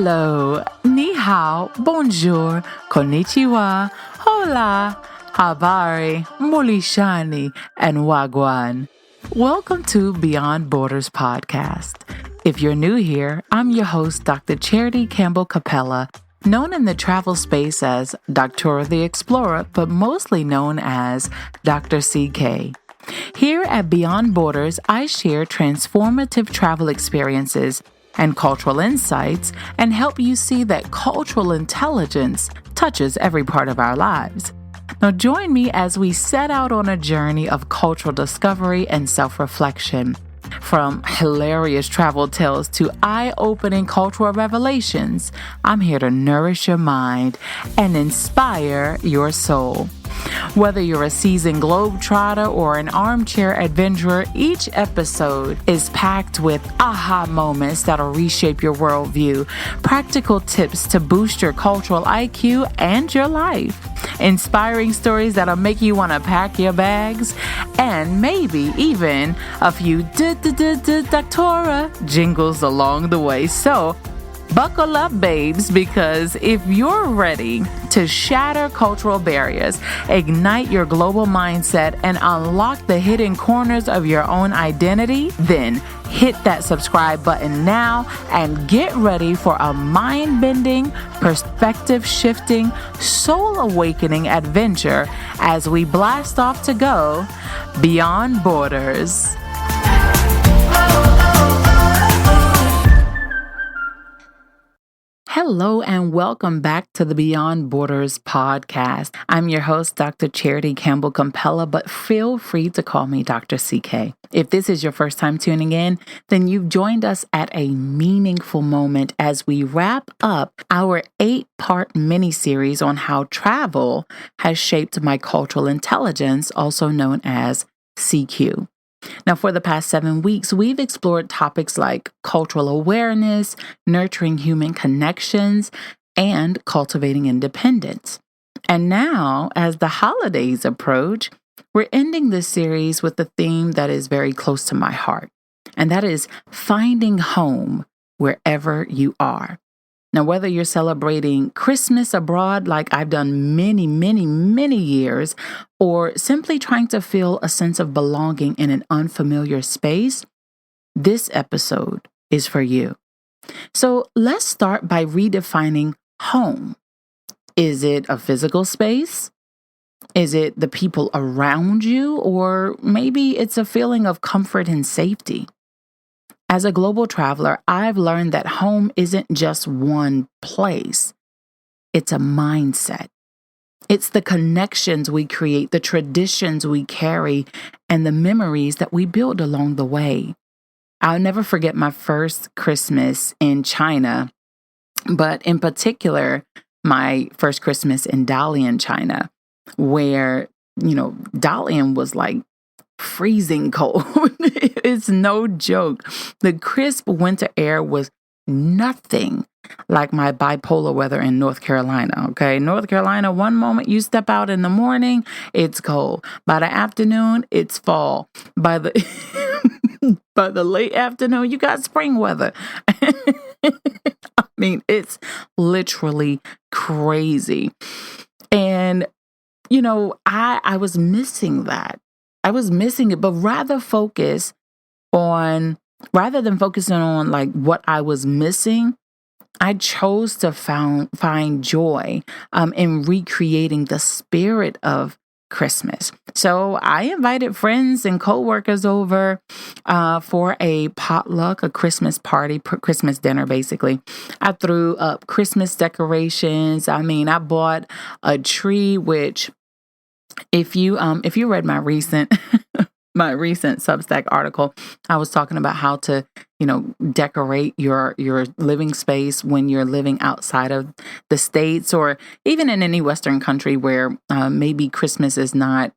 Hello, ni hao, bonjour, konnichiwa, hola, habari, mulishani, and wagwan. Welcome to Beyond Borders podcast. If you're new here, I'm your host, Dr. Charity Campbell-Kapela, known in the travel space as Dr. the Explorer, but mostly known as Dr. CK. Here at Beyond Borders, I share transformative travel experiences and cultural insights and help you see that cultural intelligence touches every part of our lives. Now join me as we set out on a journey of cultural discovery and self-reflection. From hilarious travel tales to eye-opening cultural revelations, I'm here to nourish your mind and inspire your soul. Whether you're a seasoned globetrotter or an armchair adventurer, each episode is packed with aha moments that'll reshape your worldview, practical tips to boost your cultural IQ and your life, inspiring stories that'll make you want to pack your bags, and maybe even a few doctora jingles along the way. So, buckle up, babes, because if you're ready to shatter cultural barriers, ignite your global mindset, and unlock the hidden corners of your own identity, then hit that subscribe button now and get ready for a mind-bending, perspective-shifting, soul-awakening adventure as we blast off to go beyond borders. Hello and welcome back to the Beyond Borders podcast. I'm your host, Dr. Charity Campbell-Kapela, but feel free to call me Dr. CK. If this is your first time tuning in, then you've joined us at a meaningful moment as we wrap up our 8-part mini-series on how travel has shaped my cultural intelligence, also known as CQ. Now, for the past 7 weeks, we've explored topics like cultural awareness, nurturing human connections, and cultivating independence. And now, as the holidays approach, we're ending this series with a theme that is very close to my heart, and that is finding home wherever you are. Now, whether you're celebrating Christmas abroad like I've done many years, or simply trying to feel a sense of belonging in an unfamiliar space, this episode is for you. So let's start by redefining home. Is it a physical space? Is it the people around you? Or maybe it's a feeling of comfort and safety? As a global traveler, I've learned that home isn't just one place. It's a mindset. It's the connections we create, the traditions we carry, and the memories that we build along the way. I'll never forget my first Christmas in China, but in particular, my first Christmas in Dalian, China, where, Dalian was like freezing cold. It's no joke. The crisp winter air was nothing like my bipolar weather in North Carolina. Okay. North Carolina, one moment you step out in the morning, it's cold. By the afternoon, it's fall. By the by the late afternoon, you got spring weather. I mean, it's literally crazy. And, I was missing that. I was missing it, but rather than focusing on like what I was missing, I chose to find joy in recreating the spirit of Christmas. So I invited friends and coworkers over for a potluck, a Christmas party, Christmas dinner, basically. I threw up Christmas decorations. I bought a tree, which if you read my recent Substack article, I was talking about how to, decorate your living space when you're living outside of the States or even in any Western country where maybe Christmas is not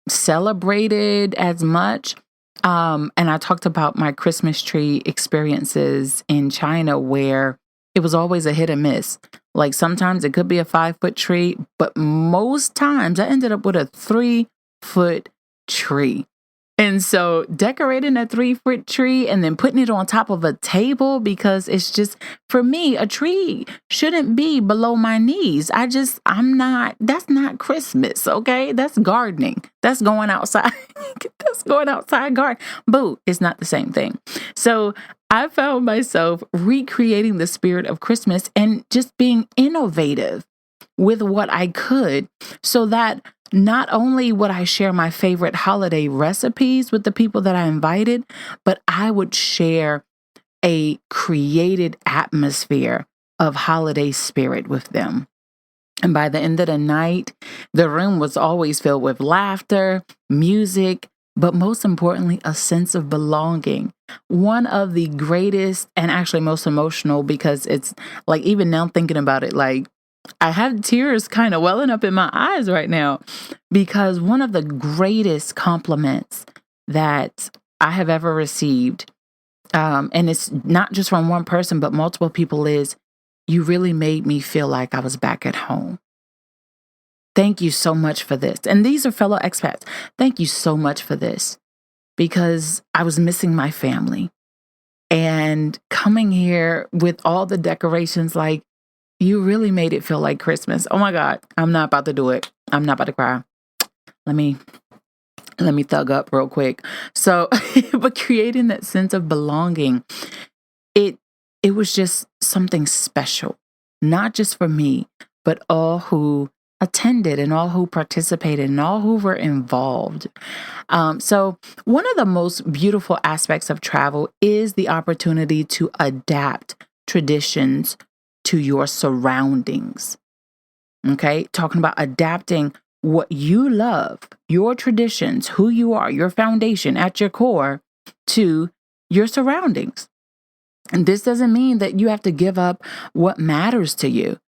celebrated as much. And I talked about my Christmas tree experiences in China where it was always a hit or miss. Like sometimes it could be a 5-foot tree, but most times I ended up with a 3-foot tree. And so decorating a 3-foot tree and then putting it on top of a table, because it's just, for me, a tree shouldn't be below my knees. That's not Christmas, okay? That's gardening. That's going outside. That's going outside garden. Boo, it's not the same thing. So I found myself recreating the spirit of Christmas and just being innovative with what I could, so that not only would I share my favorite holiday recipes with the people that I invited, but I would share a created atmosphere of holiday spirit with them. And by the end of the night, the room was always filled with laughter, music, but most importantly, a sense of belonging. One of the greatest and actually most emotional, because it's like, even now thinking about it, like, I have tears kind of welling up in my eyes right now, because one of the greatest compliments that I have ever received, and it's not just from one person, but multiple people, is, "You really made me feel like I was back at home. Thank you so much for this." And these are fellow expats. "Thank you so much for this, because I was missing my family. And coming here with all the decorations, like, you really made it feel like Christmas." Oh my God, I'm not about to do it. I'm not about to cry. Let me thug up real quick. So, but creating that sense of belonging, it was just something special, not just for me, but all who attended and all who participated and all who were involved. So one of the most beautiful aspects of travel is the opportunity to adapt traditions to your surroundings. Okay, talking about adapting what you love, your traditions, who you are, your foundation at your core, to your surroundings. And this doesn't mean that you have to give up what matters to you.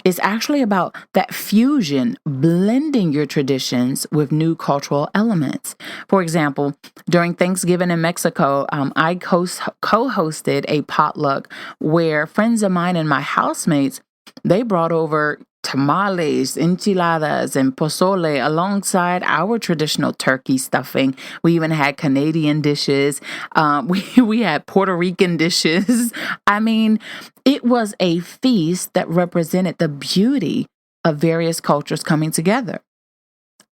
It's actually about that fusion, blending your traditions with new cultural elements. For example, during Thanksgiving in Mexico, I co-hosted a potluck where friends of mine and my housemates, they brought over tamales, enchiladas, and pozole alongside our traditional turkey stuffing. We even had Canadian dishes. We had Puerto Rican dishes. I mean, it was a feast that represented the beauty of various cultures coming together.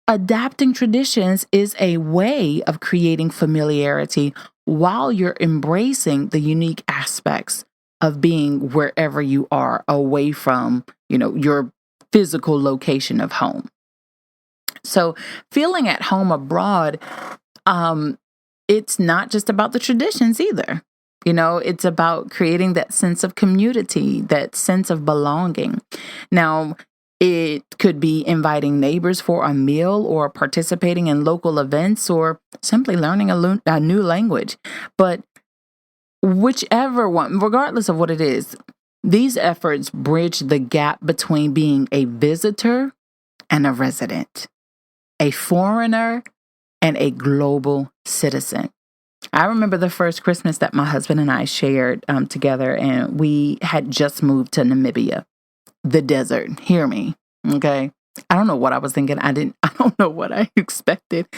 Adapting traditions is a way of creating familiarity while you're embracing the unique aspects of being wherever you are, away from, your physical location of home. So feeling at home abroad, it's not just about the traditions either. It's about creating that sense of community, that sense of belonging. Now, it could be inviting neighbors for a meal, or participating in local events, or simply learning a new language. But whichever one, regardless of what it is, these efforts bridge the gap between being a visitor and a resident, a foreigner and a global citizen. I remember the first Christmas that my husband and I shared together, and we had just moved to Namibia, the desert. Hear me, okay? I don't know what I was thinking. I don't know what I expected.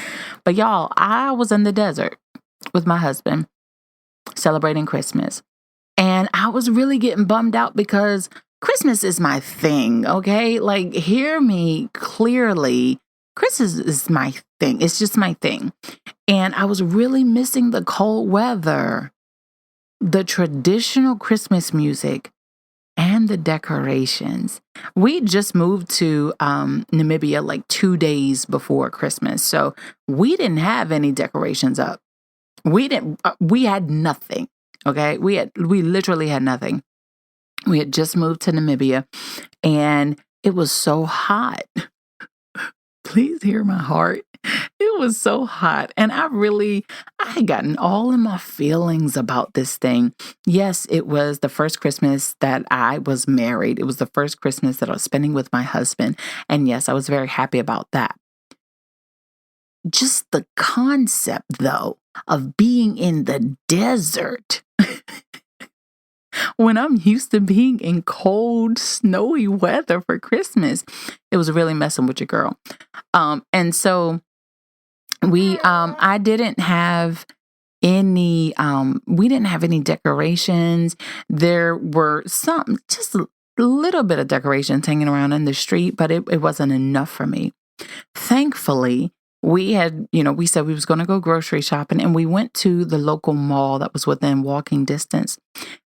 But y'all, I was in the desert with my husband celebrating Christmas. And I was really getting bummed out, because Christmas is my thing, okay? Like, hear me clearly. Christmas is my thing. It's just my thing. And I was really missing the cold weather, the traditional Christmas music, and the decorations. We just moved to Namibia like 2 days before Christmas. So we didn't have any decorations up. We had nothing. Okay. We literally had nothing. We had just moved to Namibia, and it was so hot. Please hear my heart. It was so hot. And I had gotten all in my feelings about this thing. Yes, it was the first Christmas that I was married. It was the first Christmas that I was spending with my husband. And yes, I was very happy about that. Just the concept, though, of being in the desert when I'm used to being in cold, snowy weather for Christmas, it was really messing with your girl. And so I didn't have any, we didn't have any decorations. There were just a little bit of decorations hanging around in the street, but it wasn't enough for me. Thankfully, we had, we said we was going to go grocery shopping, and we went to the local mall that was within walking distance.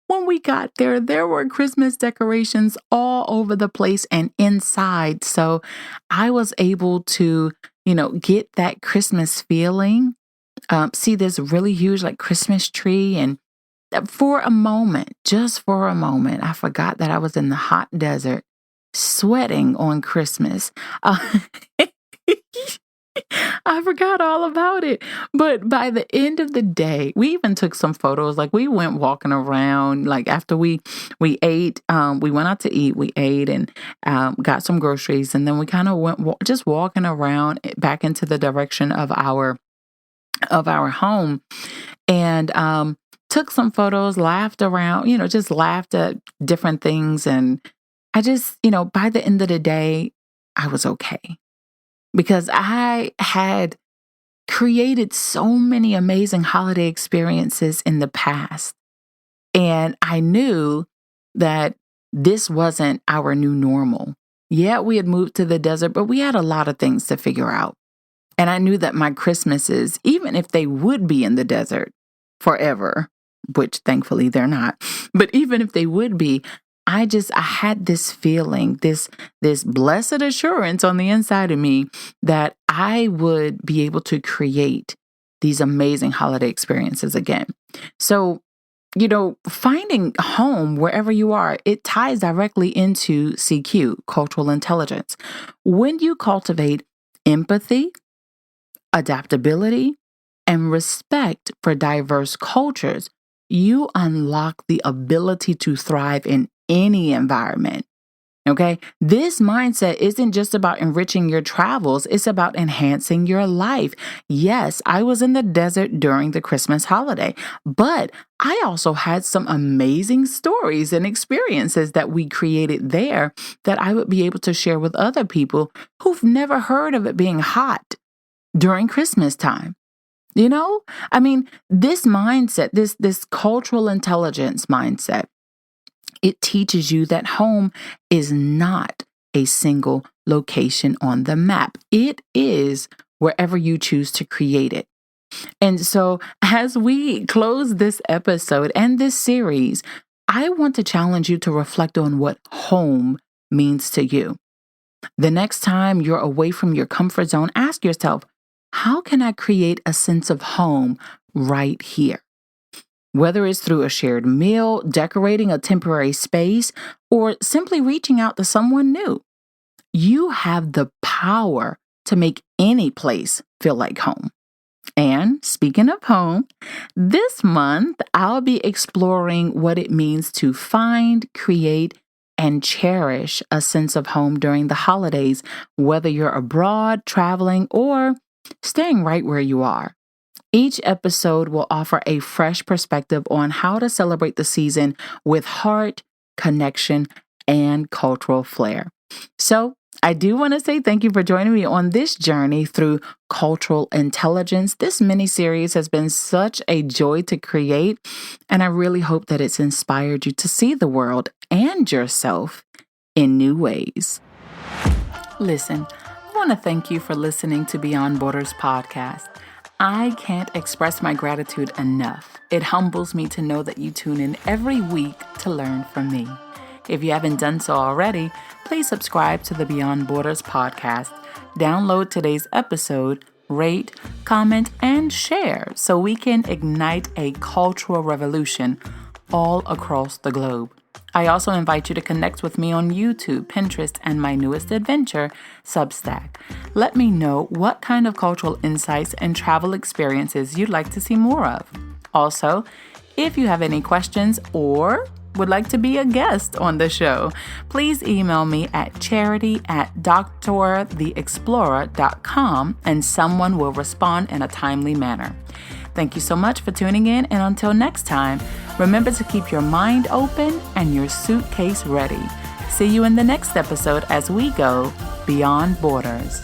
When we got there were Christmas decorations all over the place and inside. So I was able to, get that Christmas feeling, see this really huge Christmas tree. And for a moment, just for a moment, I forgot that I was in the hot desert sweating on Christmas. I forgot all about it. But by the end of the day, we even took some photos. We went walking around, after we ate, we went out to eat, we ate and got some groceries. And then we kind of went just walking around back into the direction of our home, and took some photos, laughed around, just laughed at different things. And I just, by the end of the day, I was okay. Because I had created so many amazing holiday experiences in the past. And I knew that this wasn't our new normal. Yeah, we had moved to the desert, but we had a lot of things to figure out. And I knew that my Christmases, even if they would be in the desert forever, which thankfully they're not, but even if they would be, I had this feeling, this blessed assurance on the inside of me that I would be able to create these amazing holiday experiences again. So, finding home wherever you are, it ties directly into CQ, cultural intelligence. When you cultivate empathy, adaptability, and respect for diverse cultures, you unlock the ability to thrive in any environment. Okay? This mindset isn't just about enriching your travels, it's about enhancing your life. Yes, I was in the desert during the Christmas holiday, but I also had some amazing stories and experiences that we created there that I would be able to share with other people who've never heard of it being hot during Christmas time. This mindset, this cultural intelligence mindset, it teaches you that home is not a single location on the map. It is wherever you choose to create it. And so as we close this episode and this series, I want to challenge you to reflect on what home means to you. The next time you're away from your comfort zone, ask yourself, how can I create a sense of home right here? Whether it's through a shared meal, decorating a temporary space, or simply reaching out to someone new, you have the power to make any place feel like home. And speaking of home, this month I'll be exploring what it means to find, create, and cherish a sense of home during the holidays, whether you're abroad, traveling, or staying right where you are. Each episode will offer a fresh perspective on how to celebrate the season with heart, connection, and cultural flair. So, I do want to say thank you for joining me on this journey through cultural intelligence. This mini-series has been such a joy to create, and I really hope that it's inspired you to see the world and yourself in new ways. Listen, I want to thank you for listening to Beyond Borders podcast. I can't express my gratitude enough. It humbles me to know that you tune in every week to learn from me. If you haven't done so already, please subscribe to the Beyond Borders podcast, download today's episode, rate, comment, and share so we can ignite a cultural revolution all across the globe. I also invite you to connect with me on YouTube, Pinterest, and my newest adventure, Substack. Let me know what kind of cultural insights and travel experiences you'd like to see more of. Also, if you have any questions or would like to be a guest on the show, please email me at charity@drtheexplorer.com and someone will respond in a timely manner. Thank you so much for tuning in, and until next time, remember to keep your mind open and your suitcase ready. See you in the next episode as we go Beyond Borders.